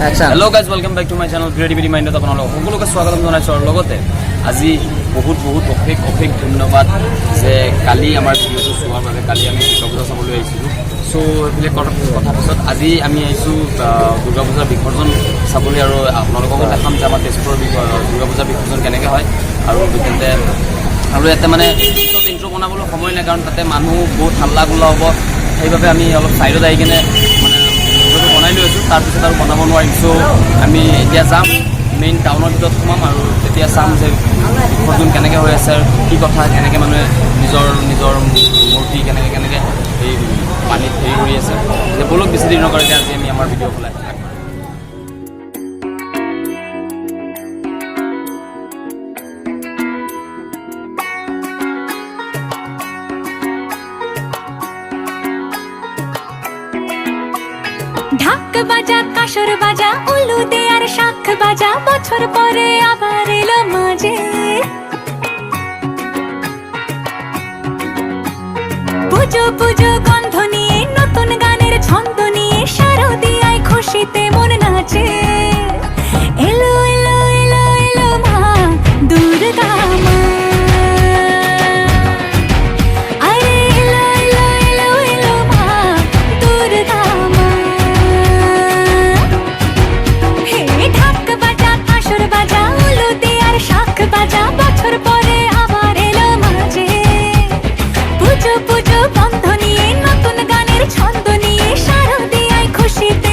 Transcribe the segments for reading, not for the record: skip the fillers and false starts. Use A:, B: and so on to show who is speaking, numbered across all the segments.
A: Hello' guys, welcome back to my channel creativity মাইণ্ডত আপোনালোক সকলোকে স্বাগতম জনাইছোঁ। আৰু লগতে আজি বহুত অশেষ ধন্যবাদ যে কালি আমাৰ ভিডিঅ'টো চোৱাৰ বাবে। কালি আমি দুৰ্গা পূজা চাবলৈ আহিছিলোঁ। চ' এইবিলাক কথা পিছত আজি আমি আহিছোঁ দুৰ্গা পূজাৰ বিসৰ্জন চাবলৈ, আৰু আপোনালোককো দেখাম যে আমাৰ তেজপুৰৰ দুৰ্গা পূজাৰ বিসৰ্জন কেনেকৈ হয়। আৰু তেন্তে আৰু ইয়াতে মানে পিছত ইণ্ট্ৰ' বনাবলৈ সময় নাই, কাৰণ তাতে মানুহ বহুত হাল্লা গোল্লা হ'ব। সেইবাবে আমি অলপ ছাইডত আহি কিনে মানে ভিডিঅ'টো বনাই লৈ আছোঁ। তাৰপিছত আৰু বনাব নোৱাৰিম। চ' আমি এতিয়া যাম মেইন টাউনৰ ভিতৰত সোমাম, আৰু তেতিয়া চাম যে বিসৰ্জন কেনেকৈ হৈ আছে, আৰু কি কথা, কেনেকৈ মানুহে নিজৰ মূৰ্তি কেনেকৈ এই পানীত হেৰি কৰি আছে। যে বলক বেছি দেৰি নকৰাকৈ আজি আমি আমাৰ ভিডিঅ' খোলাই
B: ঢাক বাজা, কাসর বাজা, উলু দে আর শাখ বাজা, বছর পরে আবার এলো মাঝে। পুজো পুজো গন্ধ নিয়ে, নতুন গানের ছন্দ নিয়ে, শারদিয়ায় খুশিতে মন নাচে। এলো এলো এলো এলো মা দুর্গা মা, আরে এলো এলো এলো এলো মা দুর্গা মা। ঢাক বাজা, কাসর বাজা, উলু দে আর শাখ বাজা, বছর পরে আবার এলো মাঝে। পুজো পুজো গন্ধ নিয়ে, নতুন গানের ছন্দ নিয়ে, শারদিয়ায় খুশিতে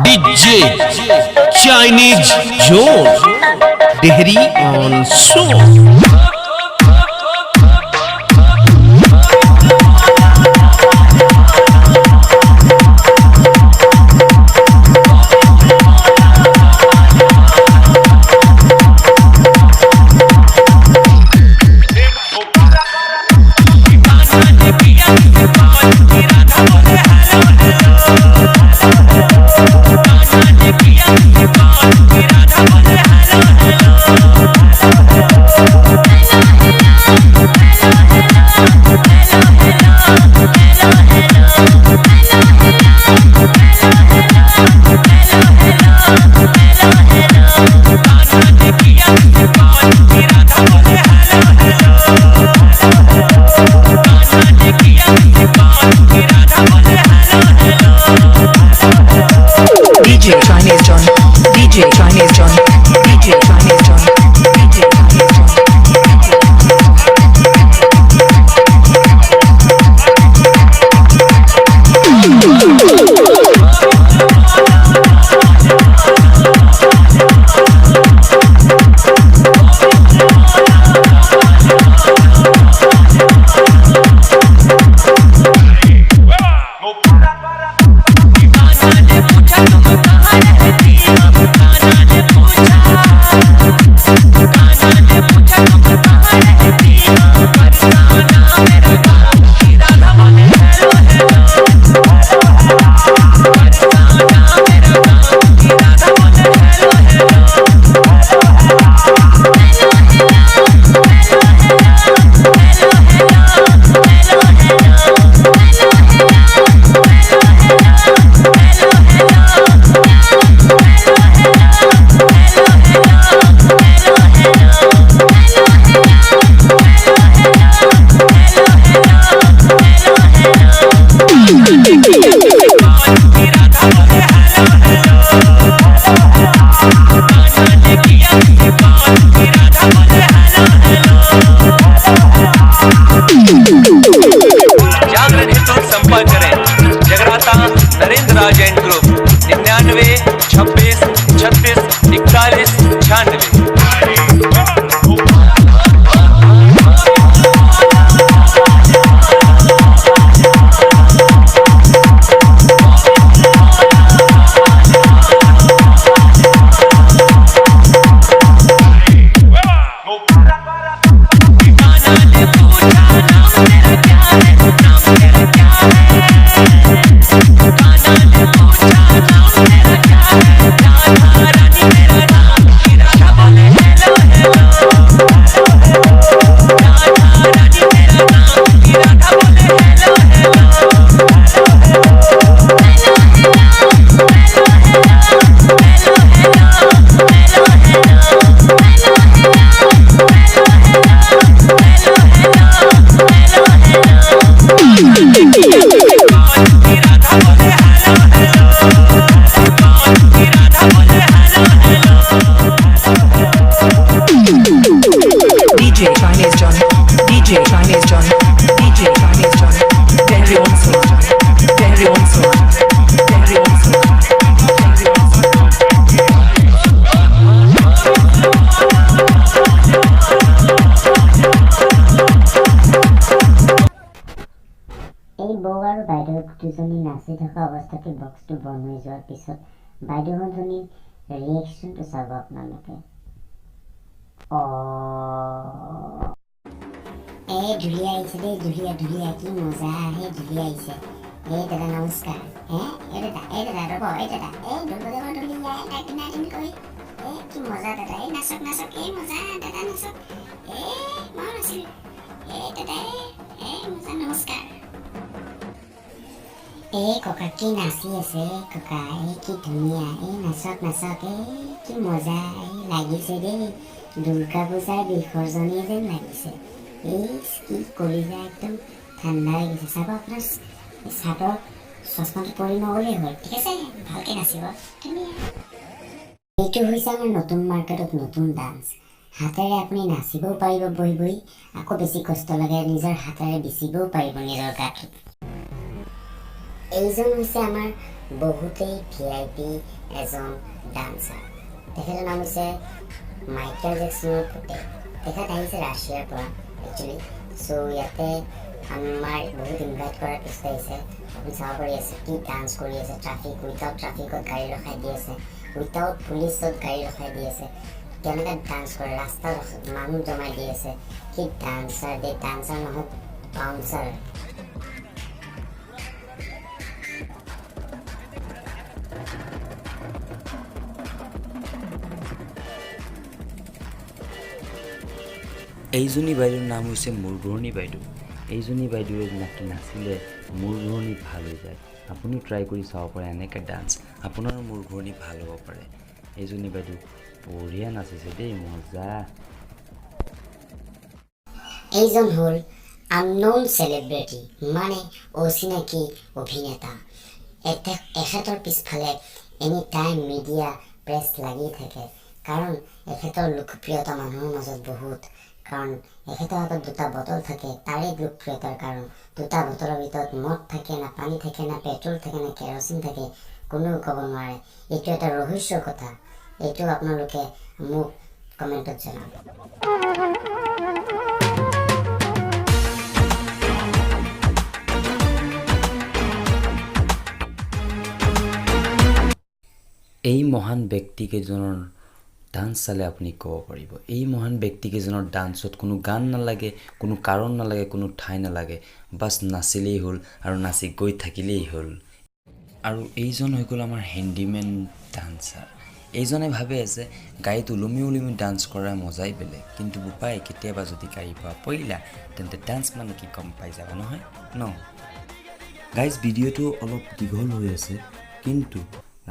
C: DJ Chinese Zone Dehri on song. DJ Chinese John, DJ Chinese John, DJ Chinese John, DJ Chinese John.
D: দুজনী নাচি থকা অৱস্থাতে বক্সটো বন্ধ হৈ যোৱাৰ পিছত বাইদেউজনীৰ ৰিয়েকশ্যনটো চাব আপোনালোকে। এই ধুলিয়া আহিছে দেই, ধুলিয়া ধুলিয়া কি মজা, সেই ধুলিয়া আহিছে। এই দাদা নমস্কাৰ। এই দাদা ৰ'ব, এই দাদা এই দুৰ্গাদেৱৰ ধুলিয়া এটা কিনাৰিন কৰি কি মজা দাদা, এই নাচক নাচক, এই মজা দাদা নাচক, মই নাচিম, এই দাদা এই মজা নমস্কাৰ। এই ককা কি নাচি আছে ককা এই কি ধুনীয়া এই নাচক নাচক এই কি মজা এই লাগিছে দেই দুৰ্গা পূজাৰ বিসৰ্জনীয় যেন লাগিছে এই কি কলিজা একদম ঠাণ্ডা হৈ গৈছে চাব আপোনাৰ চাদৰ চশমাটো পৰি নগ'লেই হ'ল ঠিক আছে ভালকৈ নাচিব ধুনীয়া এইটো হৈছে আমাৰ নতুন মাৰ্কেটত নতুন ডান্স হাতেৰে আপুনি নাচিবও পাৰিব বহি বহি আকৌ বেছি কষ্ট লাগে নিজৰ হাতেৰে বিচিবও পাৰিব নিজৰ গাটোত এইজন হৈছে আমাৰ বহুতেই VIP এজন ডান্সাৰ তেখেতৰ নাম হৈছে মাইকেল জেকছনৰ পুতেক তেখেত আহিছে ৰাছিয়াৰ পৰা একচুৱেলি চ' ইয়াতে আমাৰ বহুত ইনভাইট কৰাৰ পিছত আহিছে আপুনি চাব পাৰি আছে কি ডান্স কৰি আছে ট্ৰাফিক উইথাউট ট্ৰাফিকত গাড়ী ৰখাই দি আছে উইথাউট পুলিচত গাড়ী ৰখাই দি আছে কেনেকৈ ডান্স কৰে ৰাস্তাত মানুহ জমাই দি আছে কি ডান্সাৰ দে ডান্সাৰ নহয় বাউন্সাৰ
E: এইজনী বাইদেউৰ নাম হৈছে মূৰঘৰণী বাইদেউ এইজনী বাইদেৱে নাচিলে মূৰঘৰণী ভাল হৈ যায় আপুনি ট্ৰাই কৰি চাব পাৰে এনেকৈ ডান্স আপোনাৰো মূৰঘৰণী ভাল হ'ব পাৰে এইজনী বাইদেউ বঢ়িয়া নাচিছে দেই মজা
D: এইজন হ'ল আননোন চেলিব্ৰিটি মানে অচিনাকি অভিনেতা এখেতৰ পিছফালে এনি টাইম মিডিয়া প্ৰেছ লাগি থাকে কাৰণ এখেতৰ লোকপ্ৰিয়তা মানুহৰ মাজত বহুত কাৰণ এখেতৰ হাতত দুটা বটল থাকে তাৰে লোকপ্ৰিয়তাৰ কাৰণ দুটা বটলৰ ভিতৰত মদ থাকে না পানী থাকে না পেট্ৰল থাকে না কেৰচিন থাকে কোনেও ক'ব নোৱাৰে এইটো এটা ৰহস্যৰ কথা এইটো আপোনালোকে মোক কমেণ্টত জনাব
E: এই মহান ব্যক্তিকেইজনৰ ডান্স চালে আপুনি ক'ব পাৰিব এই মহান ব্যক্তিকেইজনৰ ডান্সত কোনো গান নালাগে কোনো কাৰণ নালাগে কোনো ঠাই নালাগে বাছ নাচিলেই হ'ল আৰু নাচি গৈ থাকিলেই হ'ল আৰু এইজন হৈ গ'ল আমাৰ হেণ্ডিমেন ডান্সাৰ এইজনে ভাবে যে গাড়ীত ওলমি ওলমি ডান্স কৰাৰ মজাই বেলেগ কিন্তু বোপাই কেতিয়াবা যদি গাড়ীৰ পৰা পৰিলা তেন্তে ডান্স মানে কি গম পাই যাব নহয় ন গাইজ ভিডিঅ'টো অলপ দীঘল হৈ আছে কিন্তু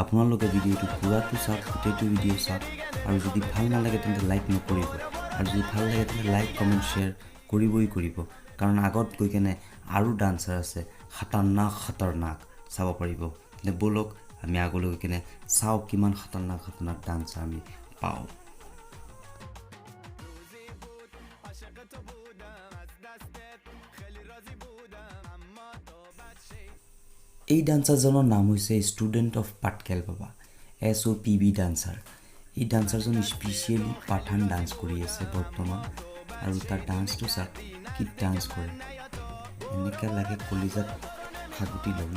E: আপোনালোকে ভিডিঅ'টো পুৰাটো চাওক গোটেইটো ভিডিঅ' চাওক আৰু যদি ভাল নালাগে তেন্তে লাইক নকৰিব আৰু যদি ভাল লাগে তেন্তে লাইক কমেণ্ট শ্বেয়াৰ কৰিবই কৰিব কাৰণ আগত গৈ কেনে আৰু ডান্সাৰ আছে খতৰনাক চাব পাৰিব ব'লক আমি আগলৈ গৈ কেনে চাওঁ কিমান খতৰনাক ডান্সাৰ আমি পাওঁ এই ডান্সাৰজনৰ নাম হৈছে ষ্টুডেণ্ট অফ পাটকেল বাবা SOPB ডান্সাৰ এই ডান্সাৰজন স্পেচিয়েলি পাঠান ডান্স কৰি আছে বৰ্তমান আৰু তাৰ ডান্সটো চাওক কি ডান্স কৰে এনেকৈ লাগে কলিজাত খাগুটি ল'ব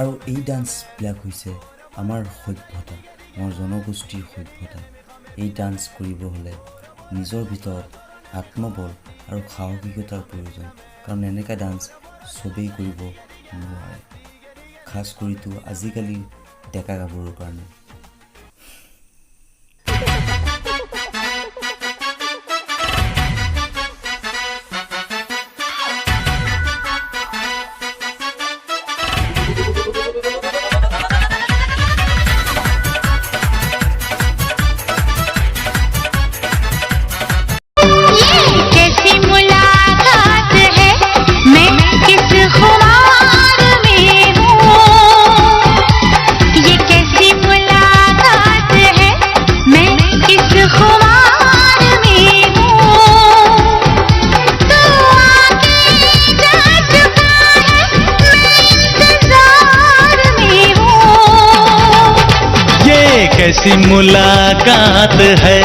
E: আৰু এই ডান্সবিলাক হৈছে আমাৰ সভ্যতা আমাৰ জনগোষ্ঠীৰ সভ্যতা এই ডান্স কৰিব হ'লে নিজৰ ভিতৰত আত্মবল আৰু সাহসিকতাৰ প্ৰয়োজন কাৰণ এনেকুৱা ডান্স চবেই কৰিব নোৱাৰে খাস কৰিতো আজিকালি ডেকা গাভৰুৰ কাৰণে
F: कैसी मुलाकात है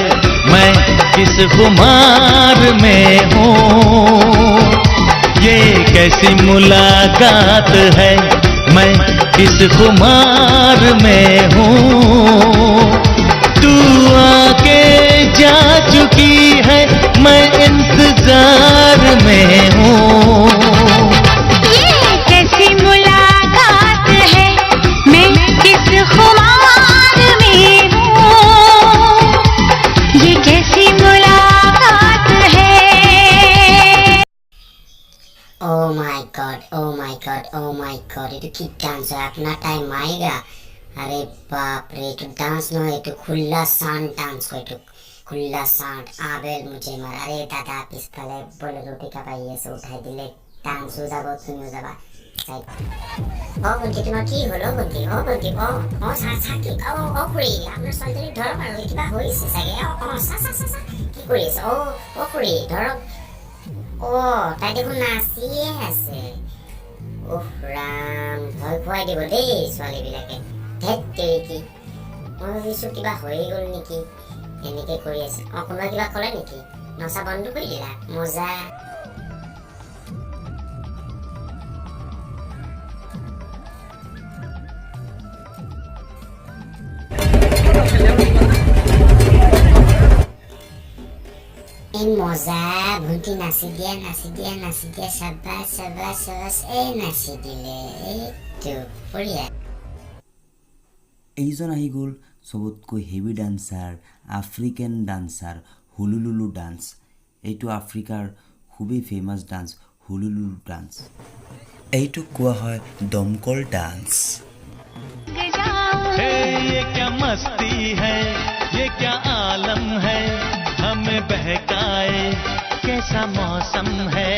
F: मैं किस खुमार में हूँ ये कैसी मुलाकात है मैं किस खुमार में हूँ तू आके जा चुकी है मैं इंतजार में हूँ
B: ये कैसी मुलाकात है मैं किस खुमार में हूँ ये कैसी मुलाकात है
D: Oh my god, এটা কি ডান্স হয়, আপনার টাইম আएगा। আরে বাপ রে, একটু ডান্স নয়, একটু খুল্লা सांड डांस हो, একটু खुल्ला सांड। आबेल मुझे मार। अरे दादा पिछले बोले रोटी का पाइए से उठाई दिले, डांस हो जाबो, तुमिও যাবা। বন্তি তোমাৰ কি হলো বন্তি? বন্তি কি খুৰী আপোনাৰ ছোৱালীজনী ধৰক আৰু কিবা হৈছে চাগে। কি কৰি আছে? খুৰী ধৰক। তাই দেখোন নাচিয়ে আছে। ৰাম, ভয় খুৱাই দিব দেই ছোৱালীবিলাকে। ধেত তেৰিকি, মই ভাবিছো কিবা হৈয়ে গ'ল নেকি, এনেকে কৰি আছে। কোনোবাই কিবা ক'লে নেকি? নচা বন্ধ কৰি দিলা? মজা। মজা, ভন্টি নাচি দিয়া চাবাছ। নাচি দিলে, এইটো বঢ়িয়া।
E: এইজন আহি গ'ল চবতকৈ হেভি ডান্সাৰ, আফ্ৰিকান ডান্সাৰ, হুলুলুলু ডান্স। এইটো আফ্ৰিকাৰ খুবেই ফেমাছ ডান্স, হুলুলুলু ডান্স। এইটোক কোৱা হয় দমকল ডান্স।
F: ये क्या मस्ती है, ये क्या आलम है, हमें बहकाए कैसा मौसम है।